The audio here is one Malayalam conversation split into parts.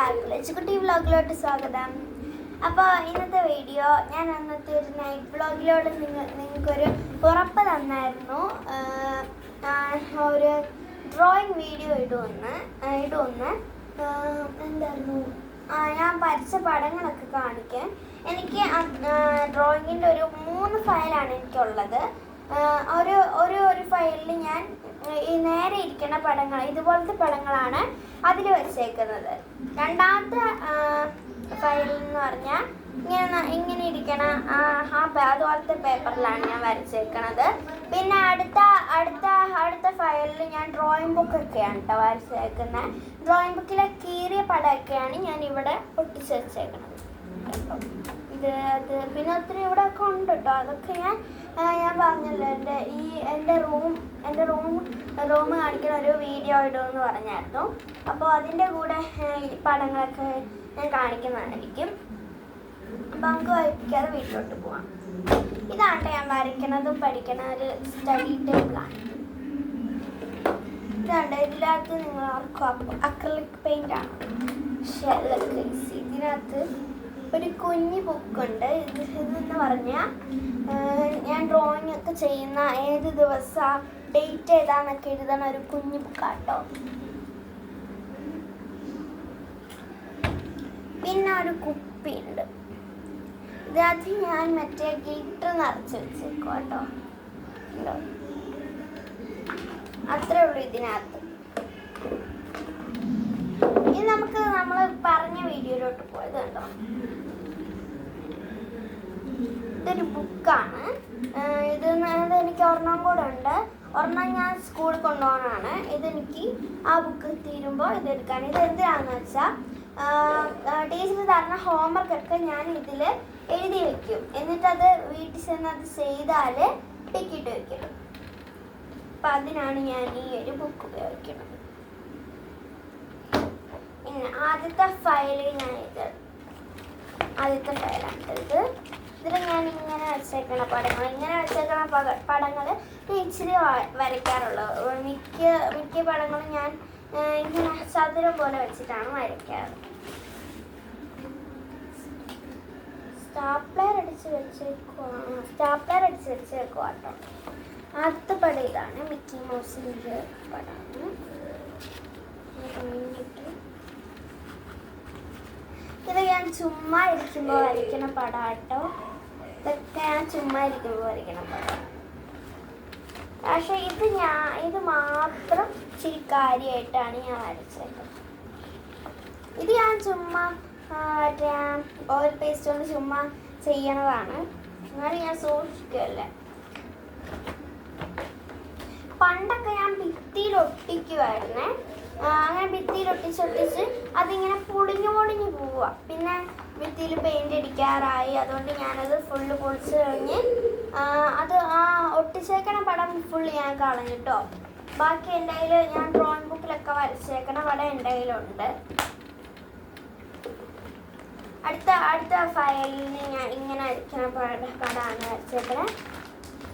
എല്ലാവർക്കും ലച്ചുകുട്ടി വ്ളോഗിലോട്ട് സ്വാഗതം. അപ്പോൾ ഇന്നത്തെ വീഡിയോ ഞാൻ അന്നത്തെ ഒരു നൈറ്റ് വ്ളോഗിലോട്ട് നിങ്ങൾക്കൊരു ഉറപ്പ് തന്നായിരുന്നു. ഒരു ഡ്രോയിങ് വീഡിയോ ഇടുമെന്ന് എന്തായിരുന്നു ഞാൻ വരച്ച പടങ്ങളൊക്കെ കാണിക്കാൻ. എനിക്ക് ഡ്രോയിങ്ങിൻ്റെ ഒരു 3 ഫയലാണ് എനിക്കുള്ളത്. ഒരു ഫയലിൽ ഞാൻ ഈ നേരെ ഇരിക്കുന്ന പടങ്ങൾ, ഇതുപോലത്തെ പടങ്ങളാണ് അതിൽ വരച്ചേക്കുന്നത്. രണ്ടാമത്തെ ഫയൽ എന്ന് പറഞ്ഞാൽ ഇങ്ങനെ ഇരിക്കണ അതുപോലത്തെ പേപ്പറിലാണ് ഞാൻ വരച്ചേക്കണത്. പിന്നെ അടുത്ത ഫയലിൽ ഞാൻ ഡ്രോയിങ് ബുക്കൊക്കെയാണ് കേട്ടോ വരച്ചേക്കുന്നത്. ഡ്രോയിങ് ബുക്കിലെ കീറിയ പടമൊക്കെയാണ് ഞാൻ ഇവിടെ ഒട്ടിച്ച് വെച്ചേക്കണത്. പിന്നെ ഒത്തിരി ഇവിടെ ഒക്കെ ഉണ്ട് കേട്ടോ. അതൊക്കെ ഞാൻ പറഞ്ഞല്ലോ, എൻ്റെ റൂം കാണിക്കുന്ന ഒരു വീഡിയോ ഇടുമെന്ന് പറഞ്ഞായിരുന്നു. അപ്പോൾ അതിൻ്റെ കൂടെ പടങ്ങളൊക്കെ ഞാൻ കാണിക്കുന്നതായിരിക്കും. അപ്പം നമുക്ക് വരയ്ക്കാതെ വീട്ടിലോട്ട് പോവാം. ഇതാണ് ഞാൻ വരയ്ക്കുന്നതും പഠിക്കുന്ന ഒരു സ്റ്റഡി ടേബിളാണ്. ഇതാണ്, ഇതിനകത്ത് നിങ്ങൾ അക്രിലിക് പെയിൻ്റ് ആണ്. ഇതിനകത്ത് ഒരു കുഞ്ഞു ബുക്കുണ്ട്. ഇതെന്ന് പറഞ്ഞാൽ ഞാൻ ഡ്രോയിങ് ഒക്കെ ചെയ്യുന്ന ഏത് ദിവസം ഡേറ്റ് ഏതാന്നൊക്കെ എഴുതണ ഒരു കുഞ്ഞു ബുക്കാട്ടോ. പിന്നെ ഒരു കുപ്പിയുണ്ട്. ഇതിനകത്ത് ഞാൻ മറ്റേ ഗ്ലിറ്റർ നിറച്ച് വെച്ചേക്കും കേട്ടോ. അത്രേ ഉള്ളൂ ഇതിനകത്ത്. ഇനി നമ്മൾ പറഞ്ഞ വീഡിയോയിലോട്ട് പോയത് കണ്ടോ. ഇതൊരു ബുക്കാണ്. ഇതെനിക്ക് ഒരെണ്ണം കൂടെ ഉണ്ട്. ഒരെണ്ണം ഞാൻ സ്കൂളിൽ കൊണ്ടുപോകാനാണ്. ഇതെനിക്ക് ആ ബുക്ക് തീരുമ്പോൾ ഇതെടുക്കാൻ. ഇത് എന്തിനാണെന്ന് വെച്ചാൽ ടീച്ചർ തരുന്ന ഹോംവർക്കൊക്കെ ഞാൻ ഇതിൽ എഴുതി വയ്ക്കും. എന്നിട്ടത് വീട്ടിൽ ചെന്ന് അത് ചെയ്താൽ ടിക്കിട്ട് വയ്ക്കും. അപ്പം അതിനാണ് ഞാൻ ഈ ഒരു ബുക്ക് ഉപയോഗിക്കുന്നത്. പിന്നെ ആദ്യത്തെ ഫയലാണ് ഇത്. ഇതിൽ ഞാൻ ഇങ്ങനെ വെച്ചേക്കണ പടങ്ങൾ ഞാൻ ഇച്ചിരി വരയ്ക്കാറുള്ളൂ. മിക്ക പടങ്ങളും ഞാൻ ഇങ്ങനെ ചതുരം പോലെ വെച്ചിട്ടാണ് വരയ്ക്കാറ്. സ്റ്റാപ്ലർ അടിച്ച് വെച്ചേക്കുവാ കേട്ടോ. ആദ്യത്തെ പടം ഇതാണ്, മിക്കി മൗസിൻ്റെ പടമാണ്. ഇത് ഞാൻ ചുമ്മാ ഇരിക്കുമ്പോൾ വരയ്ക്കണ പടം കേട്ടോ. ഇതൊക്കെ ഞാൻ ചുമ്മാ ഇരിക്കുമ്പോൾ വരയ്ക്കണ പടം. പക്ഷെ ഇത് മാത്രം ഇച്ചിരി കാര്യമായിട്ടാണ് ഞാൻ വരച്ചേക്കുന്നത്. ഇത് ഞാൻ ചുമ്മാ ഓയിൽ പേസ്റ്റ് കൊണ്ട് ചുമ്മാ ചെയ്യണതാണ്. എന്നാലും ഞാൻ സൂക്ഷിക്കുമല്ലേ. പണ്ടൊക്കെ ഞാൻ ഭിത്തിയിൽ ഒട്ടിക്കുമായിരുന്നേ. അങ്ങനെ ഭിത്തിയിൽ ഒട്ടിച്ച് അതിങ്ങനെ പൊളിഞ്ഞു പോവുക. പിന്നെ ഭിത്തിയിൽ പെയിൻ്റ് അടിക്കാറായി. അതുകൊണ്ട് ഞാനത് ഫുള്ള് പൊളിച്ച് കഴിഞ്ഞ് അത് ഒട്ടിച്ചേക്കണ പടം ഫുള്ള് ഞാൻ കളഞ്ഞിട്ടോ. ബാക്കി എൻ്റെ കയ്യിൽ ഞാൻ ഡ്രോയിങ് ബുക്കിലൊക്കെ വരച്ചേക്കണ പടം എൻ്റെ കയ്യിലുണ്ട്. അടുത്ത ഫയലിന് ഞാൻ ഇങ്ങനെ വരയ്ക്കണ പടമാണ് വരച്ചേക്കണേ.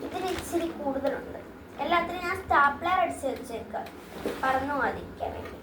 ഇതിൽ ഇച്ചിരി കൂടുതലുണ്ട്. എല്ലാത്തിനും ഞാൻ സ്റ്റാപ്ലർ അടിച്ച് വെച്ചേക്കുക, പറന്നു പോകാതിരിക്കാൻ വേണ്ടി.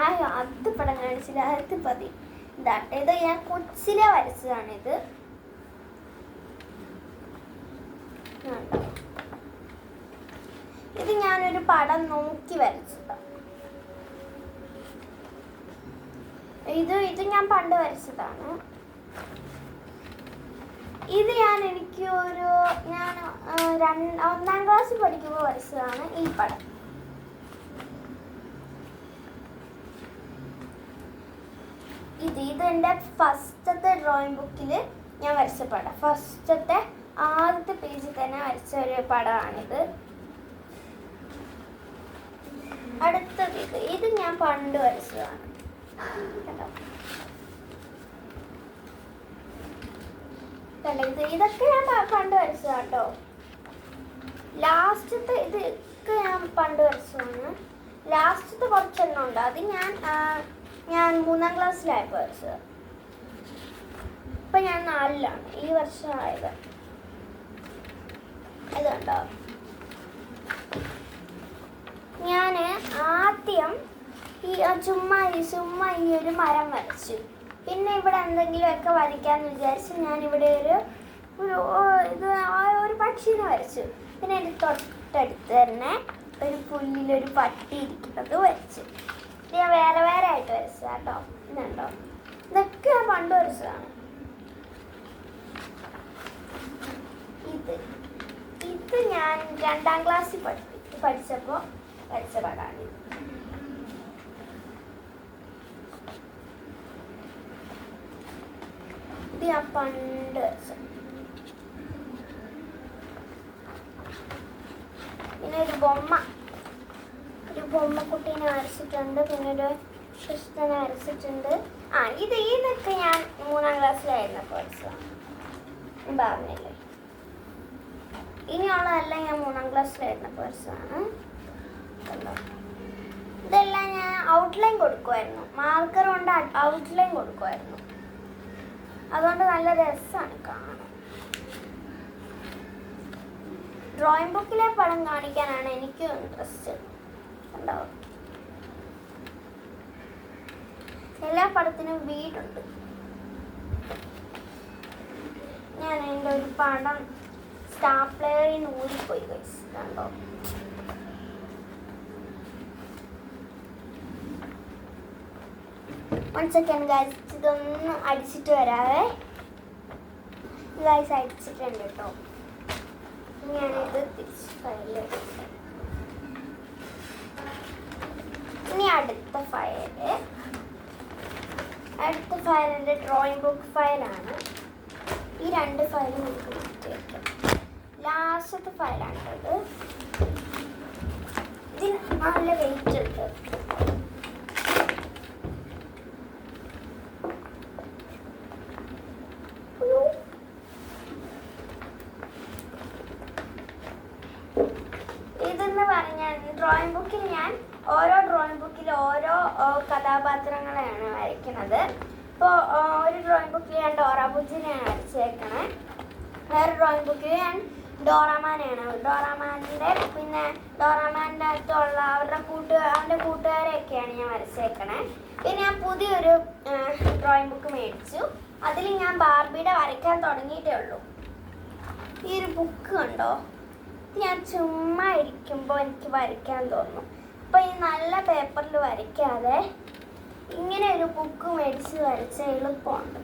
അത് പടം കാണിച്ചില്ല. ഇത് ഞാൻ കൊച്ചിലെ വരച്ചതാണിത്. ഇത് ഞാനൊരു പടം നോക്കി വരച്ചതാണ്. ഇത് ഞാൻ പണ്ട് വരച്ചതാണ്. ഇത് ഞാൻ 1ാം ക്ലാസ്സിൽ പഠിക്കുമ്പോൾ വരച്ചതാണ് ഈ പടം. ഇത് എൻ്റെ ഫസ്റ്റത്തെ ഡ്രോയിങ് ബുക്കിൽ ഞാൻ വരച്ച പടം. ആദ്യത്തെ പേജിൽ തന്നെ വരച്ച ഒരു പടമാണിത്. അടുത്തത് ഇത് ഞാൻ പണ്ട് വരച്ചതാണ് കേട്ടോ. ഇതൊക്കെ ഞാൻ പണ്ട് വരച്ചതാണ് കേട്ടോ. ലാസ്റ്റത്തെ ഇതൊക്കെ ഞാൻ പണ്ട് വരച്ചതാണ്. ലാസ്റ്റത്തെ കുറച്ചെണ്ണം ഉണ്ട്. അത് ഞാൻ 3ാം ക്ലാസ്സിലായപ്പോൾ വരച്ചത്. ഇപ്പം ഞാൻ 4ലാണ് ഈ വർഷമായത്. ഇതുണ്ടോ. ചുമ്മാ ഈ ഒരു മരം വരച്ചു. പിന്നെ ഇവിടെ എന്തെങ്കിലുമൊക്കെ വരയ്ക്കാമെന്ന് വിചാരിച്ച് ഞാനിവിടെ ഒരു പക്ഷീനെ വരച്ചു. പിന്നെ എൻ്റെ തൊട്ടടുത്ത് തന്നെ ഒരു പുല്ലിലൊരു പട്ടി ഇരിക്കുന്നത് വരച്ചു. ഇത് ഞാൻ വേറെ ആയിട്ട് വരച്ചതാ കേട്ടോ. ഇതുണ്ടോ, ഇതൊക്കെ ഞാൻ പണ്ട് വരച്ചതാണ്. ഇത് ഞാൻ 2ാം ക്ലാസ്സിൽ പഠിച്ചപ്പോൾ വരച്ച പടമാണ്. ഇത് ഞാൻ പണ്ട് വരച്ച. പിന്നെ ഒരു ബൊമ്മക്കുട്ടീനെ വരച്ചിട്ടുണ്ട്. പിന്നെ ഒരു കൃഷ്ണനെ വരച്ചിട്ടുണ്ട്. ഇതൊക്കെ ഞാൻ 3ാം ക്ലാസ്സിലായിരുന്നപ്പോൾ വരച്ചതാണ്. പറഞ്ഞില്ലേ, ഇനിയുള്ളതെല്ലാം ഞാൻ 3ാം ക്ലാസ്സിലായിരുന്നപ്പോൾ വരച്ചതാണ്. ഇതെല്ലാം ഞാൻ ഔട്ട്ലൈൻ കൊടുക്കുമായിരുന്നു. മാർക്കർ കൊണ്ട് ഔട്ട്ലൈൻ കൊടുക്കുമായിരുന്നു. അതുകൊണ്ട് നല്ല രസമാണ് കാണാൻ. ഡ്രോയിങ് ബുക്കിലെ പടം കാണിക്കാനാണ് എനിക്ക് ഇൻട്രസ്റ്റ്. ഉണ്ടാവും. എല്ലാ പടത്തിനും വീടുണ്ട്. ഞാൻ എൻ്റെ ഒരു പടം സ്റ്റാപ്ലെയറിൽ നിന്ന് ഊരിപ്പോയി കണ്ടോ. വൺ സെക്കൻഡ് ഗൈസ്, ഇതൊന്ന് അടിച്ചിട്ട് വരാവേ. ഗൈസ് അടിച്ചിട്ടുണ്ട് കേട്ടോ. ഞാനിത് തിരിച്ച് ഫയലിൽ. ഇനി അടുത്ത ഫയലിൻ്റെ ഡ്രോയിങ് ബുക്ക് ഫയലാണ്. ഈ 2 ഫയലും നമുക്ക് മാറ്റി വയ്ക്കാം. ലാസ്റ്റത്തെ ഫയലാണ് ഇത്. ഇതിന് നല്ല വെയിറ്റ് ഉണ്ട്. ഇതെന്ന് പറഞ്ഞാൽ ഡ്രോയിങ് ബുക്കിൽ ഞാൻ ഓരോ കഥാപാത്രങ്ങളെയാണ് വരയ്ക്കുന്നത്. ഇപ്പോൾ ഒരു ഡ്രോയിങ് ബുക്കിൽ ഞാൻ ഡോറാ ബുജിനെയാണ് വരച്ചേക്കണേ. വേറെ ഡ്രോയിങ് ബുക്കിൽ ഞാൻ ഡോറാമാനെയാണ്. പിന്നെ ഡോറാമാൻ്റെ അടുത്തുള്ള അവരുടെ കൂട്ടുകാരെയൊക്കെയാണ് ഞാൻ വരച്ചേക്കണേ. പിന്നെ ഞാൻ പുതിയൊരു ഡ്രോയിങ് ബുക്ക് മേടിച്ചു. അതിൽ ഞാൻ ബാർബിയുടെ വരയ്ക്കാൻ തുടങ്ങിയിട്ടേ ഉള്ളൂ. ഈ ഒരു ബുക്ക് കണ്ടോ, ഞാൻ ചുമ്മാ ഇരിക്കുമ്പോൾ എനിക്ക് വരയ്ക്കാൻ തോന്നും. അപ്പോൾ ഈ നല്ല പേപ്പറിൽ വരയ്ക്കാതെ ഇങ്ങനെ ഒരു ബുക്ക് മേടിച്ച് വരച്ച എളുപ്പമുണ്ട്.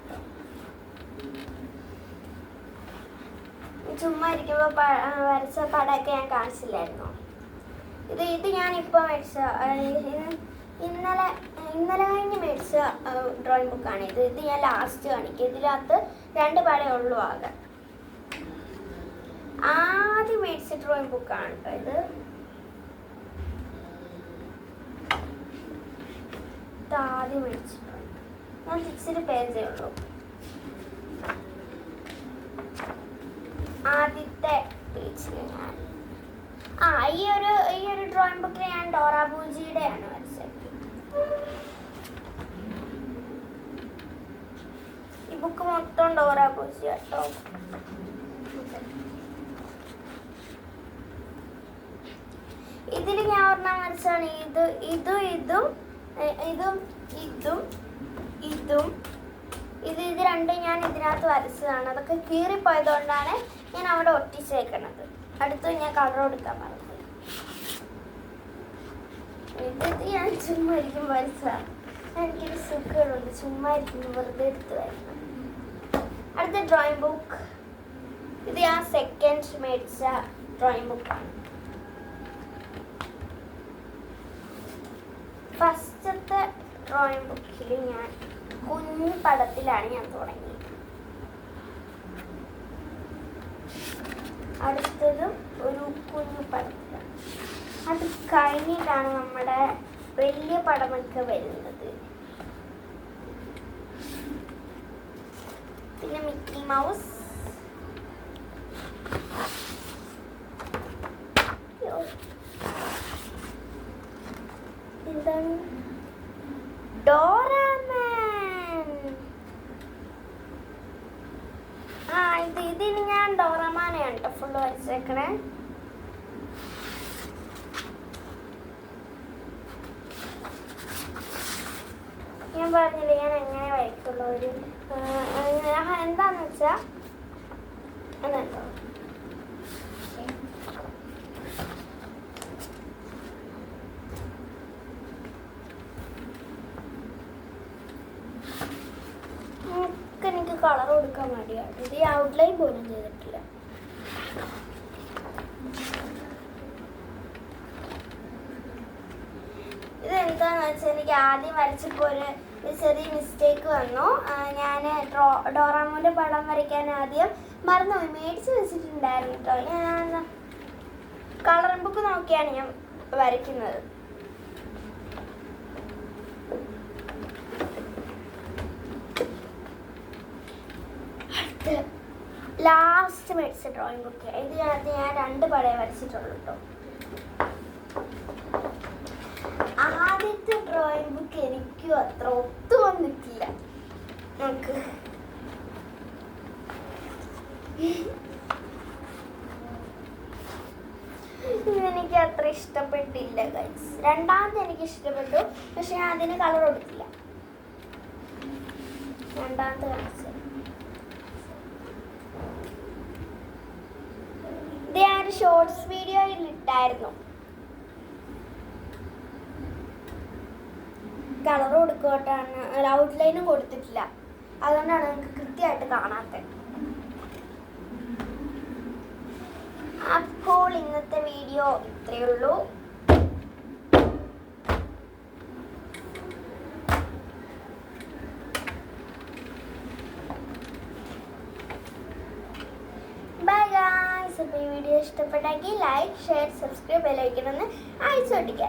ചുമ്മാ ഇരിക്കുമ്പോൾ വരച്ച പടമൊക്കെ ഞാൻ കാണിച്ചില്ലായിരുന്നു. ഇത് ഞാനിപ്പോൾ ഇന്നലെ കഴിഞ്ഞ് മേടിച്ച ഡ്രോയിങ് ബുക്കാണ് ഇത് ഞാൻ ലാസ്റ്റ് കാണിക്കും. ഇതിനകത്ത് 2 പടമേ ഉള്ളൂ ആകെ. ആദ്യം മേടിച്ച ഡ്രോയിങ് ബുക്കാണ് കേട്ടോ ഇത്. ആദ്യം മേടിച്ചിട്ടുണ്ട്. ഞാൻ 6 പേജേ ഉള്ളൂ. ആദ്യത്തെ പേജിൽ ഞാൻ ഈ ഒരു ഡ്രോയിങ് ബുക്കിൽ ഞാൻ ഡോറാ ബൂജിയുടെയാണ് വരച്ചത്. ഈ ബുക്ക് മൊത്തം ഡോറാ ബൂജി കേട്ടോ. ഇതിൽ ഞാൻ ഒരെണ്ണം വരച്ചാണ് ഇത് 2 ഞാൻ ഇതിനകത്ത് വരച്ചതാണ്. അതൊക്കെ കീറിപ്പോയതുകൊണ്ടാണ് ഞാൻ അവിടെ ഒട്ടിച്ചേക്കണത്. അടുത്ത് ഞാൻ കളർ കൊടുക്കാൻ മറന്നു. ഇത് ഞാൻ ചുമ്മാ ഇരിക്കുമ്പോൾ വരച്ചതാണ്. എനിക്കൊരു സുഖമുണ്ട് ചുമ്മാ ഇരിക്കുമ്പോൾ വെറുതെ എടുത്ത് വരണം. അടുത്ത ഡ്രോയിങ് ബുക്ക്, ഇത് ഞാൻ 2nd മേടിച്ച ഡ്രോയിങ് ബുക്കാണ്. ഫസ്റ്റത്തെ ഡ്രോയിങ് ബുക്കിൽ ഞാൻ കുഞ്ഞു പടത്തിലാണ് ഞാൻ തുടങ്ങിയത്. അടുത്തതും ഒരു കുഞ്ഞു പടത്തിലാണ്. അത് കഴിഞ്ഞിട്ടാണ് നമ്മുടെ വലിയ പടമൊക്കെ വരുന്നത്. പിന്നെ മിക്കി മൗസ്, എന്താണ് ഡോറാമാൻ. ഇതിന് ഞാൻ ഡോറാമാനെയാണ് കേട്ടോ ഫുള്ള് വരച്ചേക്കണേ. ഞാൻ പറഞ്ഞില്ലേ ഞാൻ എങ്ങനെ വരയ്ക്കുള്ള ഒരു എന്താന്ന് വെച്ചാൽ എന്നുണ്ടോ എനിക്ക് കളർ കൊടുക്കാൻ മടിയാണ്. ഇത് ഔട്ട്ലൈൻ പോലും ചെയ്തിട്ടില്ല. ഇതെന്താന്ന് വെച്ചാൽ എനിക്ക് ആദ്യം വരച്ചപ്പോൾ ഒരു ചെറിയ മിസ്റ്റേക്ക് വന്നു. ഞാൻ ഡോറാമോൻ്റെ പടം വരയ്ക്കാൻ ആദ്യം മറന്നുപോയി, മേടിച്ച് വെച്ചിട്ടുണ്ടായിരുന്നു കേട്ടോ. ഞാൻ കളറിംഗ് ബുക്ക് നോക്കിയാണ് ഞാൻ വരയ്ക്കുന്നത്. ലാസ്റ്റ് മേടിച്ച ഡ്രോയിങ് ബുക്ക് ഇതിനകത്ത് ഞാൻ 2 പടമേ വരച്ചിട്ടുള്ളൂ കേട്ടോ. ആദ്യത്തെ ഡ്രോയിങ് ബുക്ക് എനിക്കും അത്ര ഒത്തു വന്നിട്ടില്ല. നമുക്ക് ഇതെനിക്ക് അത്ര ഇഷ്ടപ്പെട്ടില്ല ഗൈസ്. രണ്ടാമത്തെ എനിക്ക് ഇഷ്ടപ്പെട്ടു, പക്ഷെ ഞാൻ അതിന് കളർ കൊടുത്തില്ല. രണ്ടാമത്തെ വരച്ചത് ഇത് ഞാൻ ഷോർട്സ് വീഡിയോയിൽ ഇട്ടായിരുന്നു. കളർ കൊടുക്കോട്ടാണ്, ഔട്ട്ലൈനും കൊടുത്തിട്ടില്ല, അതുകൊണ്ടാണ് നിങ്ങൾക്ക് കൃത്യമായിട്ട് കാണാത്തത്. അപ്പോൾ ഇന്നത്തെ വീഡിയോ ഇത്രയേ ഉള്ളൂ. Bye guys. അപ്പോൾ ഈ വീഡിയോ ഇഷ്ടപ്പെട്ടെങ്കിൽ like, share, subscribe bell icon ഒന്ന് അയച്ചു കൊടുക്കുക.